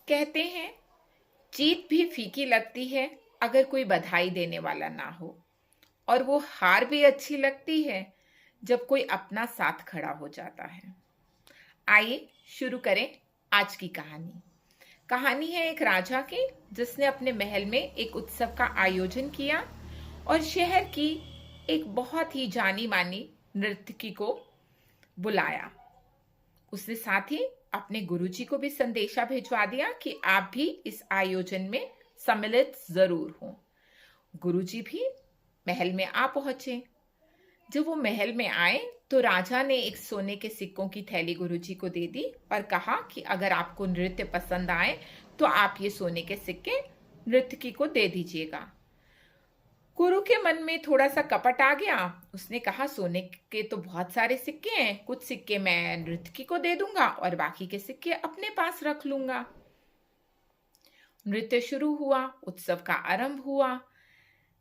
कहते हैं जीत भी फीकी लगती है अगर कोई बधाई देने वाला ना हो, और वो हार भी अच्छी लगती है जब कोई अपना साथ खड़ा हो जाता है। आइए शुरू करें आज की कहानी। कहानी है एक राजा की, जिसने अपने महल में एक उत्सव का आयोजन किया और शहर की एक बहुत ही जानी मानी नर्तकी को बुलाया। उसने साथ ही अपने गुरुजी को भी संदेशा भिजवा दिया कि आप भी इस आयोजन में सम्मिलित जरूर हों। गुरुजी भी महल में आ पहुंचे। जब वो महल में आए तो राजा ने एक सोने के सिक्कों की थैली गुरुजी को दे दी और कहा कि अगर आपको नृत्य पसंद आए तो आप ये सोने के सिक्के नर्तकी को दे दीजिएगा। गुरु के मन में थोड़ा सा कपट आ गया। उसने कहा, सोने के तो बहुत सारे सिक्के हैं, कुछ सिक्के मैं नर्तकी को दे दूंगा और बाकी के सिक्के अपने पास रख लूंगा। नृत्य शुरू हुआ, उत्सव का आरंभ हुआ,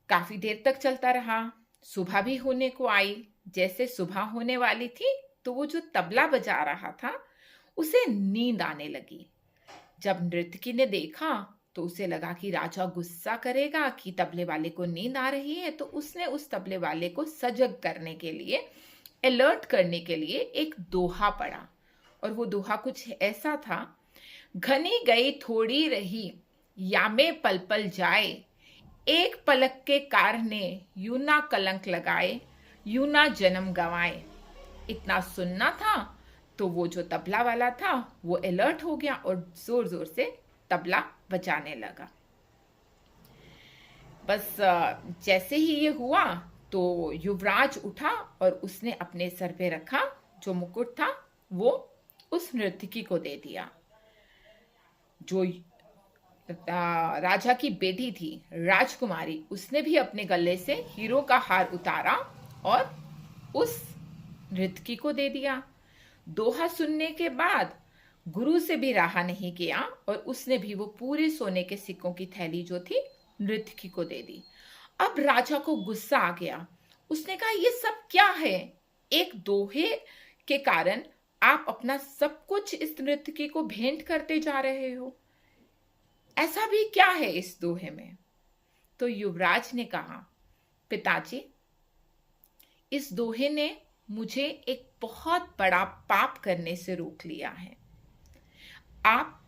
काफी देर तक चलता रहा। सुबह भी होने को आई। जैसे सुबह होने वाली थी तो वो जो तबला बजा रहा था उसे नींद आने लगी। जब नर्तकी ने देखा तो उसे लगा कि राजा गुस्सा करेगा कि तबले वाले को नींद आ रही है, तो उसने उस तबले वाले को सजग करने के लिए, अलर्ट करने के लिए एक दोहा पढ़ा। और वो दोहा कुछ ऐसा था, घनी गई थोड़ी रही यामे पल पल जाए, एक पलक के कार ने यूं ना कलंक लगाए, यूं ना जन्म गंवाए। इतना सुनना था तो वो जो तबला वाला था वो अलर्ट हो गया और जोर जोर से तबला बजाने लगा। बस जैसे ही ये हुआ तो युवराज उठा और उसने अपने सर पे रखा जो मुकुट था वो उस नर्तकी को दे दिया। जो राजा की बेटी थी राजकुमारी, उसने भी अपने गले से हीरो का हार उतारा और उस नर्तकी को दे दिया। दोहा सुनने के बाद गुरु से भी रहा नहीं गया और उसने भी वो पूरे सोने के सिक्कों की थैली जो थी नर्तकी को दे दी। अब राजा को गुस्सा आ गया। उसने कहा, ये सब क्या है? एक दोहे के कारण आप अपना सब कुछ इस नर्तकी को भेंट करते जा रहे हो। ऐसा भी क्या है इस दोहे में? तो युवराज ने कहा, पिताजी, इस दोहे ने मुझे एक बहुत बड़ा पाप करने से रोक लिया है। आप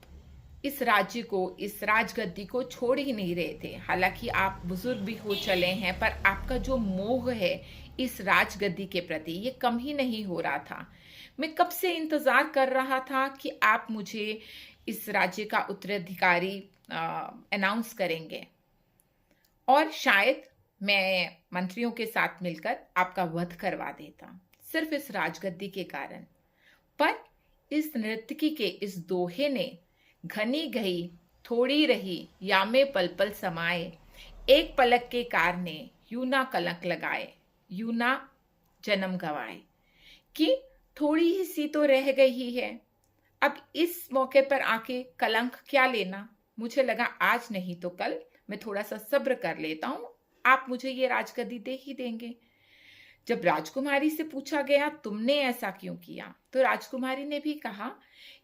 इस राज्य को, इस राजगद्दी को छोड़ ही नहीं रहे थे। हालांकि आप बुजुर्ग भी हो चले हैं, पर आपका जो मोह है इस राजगद्दी के प्रति ये कम ही नहीं हो रहा था। मैं कब से इंतजार कर रहा था कि आप मुझे इस राज्य का उत्तराधिकारी अनाउंस करेंगे और शायद मैं मंत्रियों के साथ मिलकर आपका वध करवा देता, सिर्फ इस राजगद्दी के कारण। पर इस नर्तकी के इस दोहे ने घनी गई थोड़ी रही यामे पल पल समाए, एक पलक के कार ने यूं ना कलंक लगाए, यूं ना जन्म गवाए, कि थोड़ी ही सी तो रह गई है। अब इस मौके पर आके कलंक क्या लेना? मुझे लगा आज नहीं तो कल मैं थोड़ा सा सब्र कर लेता हूं, आप मुझे ये राजगद्दी दे ही देंगे। जब राजकुमारी से पूछा गया, तुमने ऐसा क्यों किया, तो राजकुमारी ने भी कहा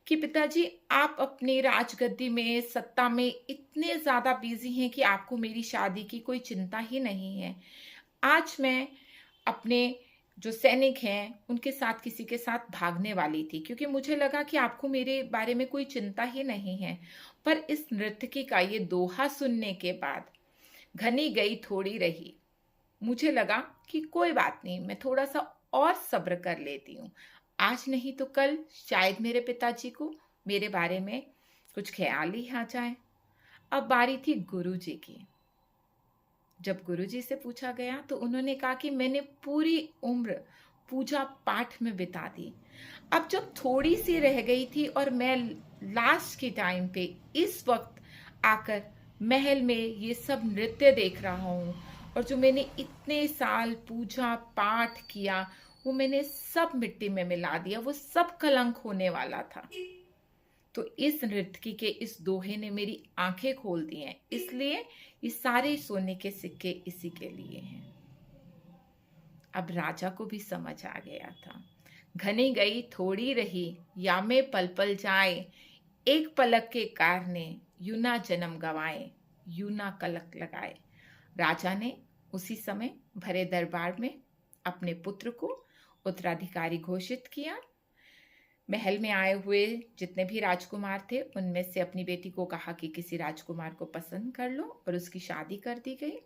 कि पिताजी, आप अपनी राजगद्दी में, सत्ता में इतने ज्यादा बिजी हैं कि आपको मेरी शादी की कोई चिंता ही नहीं है। आज मैं अपने जो सैनिक हैं उनके साथ किसी के साथ भागने वाली थी, क्योंकि मुझे लगा कि आपको मेरे बारे में कोई चिंता ही नहीं है। पर इस नर्तकी का ये दोहा सुनने के बाद घनी गई थोड़ी रही, मुझे लगा कि कोई बात नहीं, मैं थोड़ा सा और सब्र कर लेती हूँ। आज नहीं तो कल शायद मेरे पिताजी को मेरे बारे में कुछ ख्याल ही आ जाए। अब बारी थी गुरुजी की। जब गुरुजी से पूछा गया तो उन्होंने कहा कि मैंने पूरी उम्र पूजा पाठ में बिता दी। अब जब थोड़ी सी रह गई थी और मैं लास्ट के टाइम पे इस वक्त आकर महल में ये सब नृत्य देख रहा हूँ, और जो मैंने इतने साल पूजा पाठ किया वो मैंने सब मिट्टी में मिला दिया, वो सब कलंक होने वाला था। तो इस नर्तकी के इस दोहे ने मेरी आंखें खोल दी हैं, इसलिए ये सारे सोने के सिक्के इसी के लिए हैं। अब राजा को भी समझ आ गया था। घनी गई थोड़ी रही यामे पल पल जाए, एक पलक के कार ने यूं ना जन्म गवाए, यूं ना कलक लगाए। राजा ने उसी समय भरे दरबार में अपने पुत्र को उत्तराधिकारी घोषित किया। महल में आए हुए जितने भी राजकुमार थे उनमें से अपनी बेटी को कहा कि किसी राजकुमार को पसंद कर लो और उसकी शादी कर दी गई।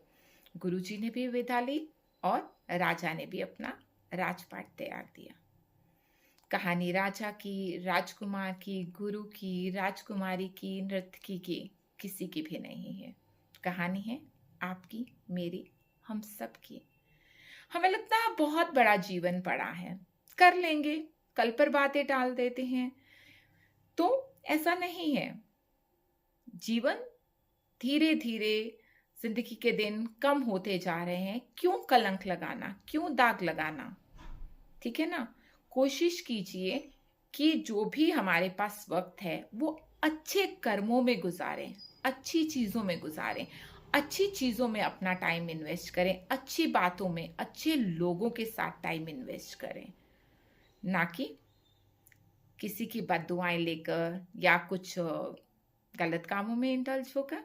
गुरुजी ने भी विदा ली और राजा ने भी अपना राजपाट त्याग दिया। कहानी राजा की, राजकुमार की, गुरु की, राजकुमारी की, नर्तकी की किसी की भी नहीं है। कहानी है आपकी, मेरी, हम सब की। हमें लगता है बहुत बड़ा जीवन पड़ा है, कर लेंगे, कल पर बातें टाल देते हैं। तो ऐसा नहीं है। जीवन धीरे धीरे, जिंदगी के दिन कम होते जा रहे हैं। क्यों कलंक लगाना, क्यों दाग लगाना? ठीक है ना? कोशिश कीजिए कि जो भी हमारे पास वक्त है वो अच्छे कर्मों में गुजारें, अच्छी चीजों में गुजारें, अच्छी चीजों में अपना टाइम इन्वेस्ट करें, अच्छी बातों में, अच्छे लोगों के साथ टाइम इन्वेस्ट करें, ना कि किसी की बद्दुआएं लेकर या कुछ गलत कामों में इंडल्ज होकर।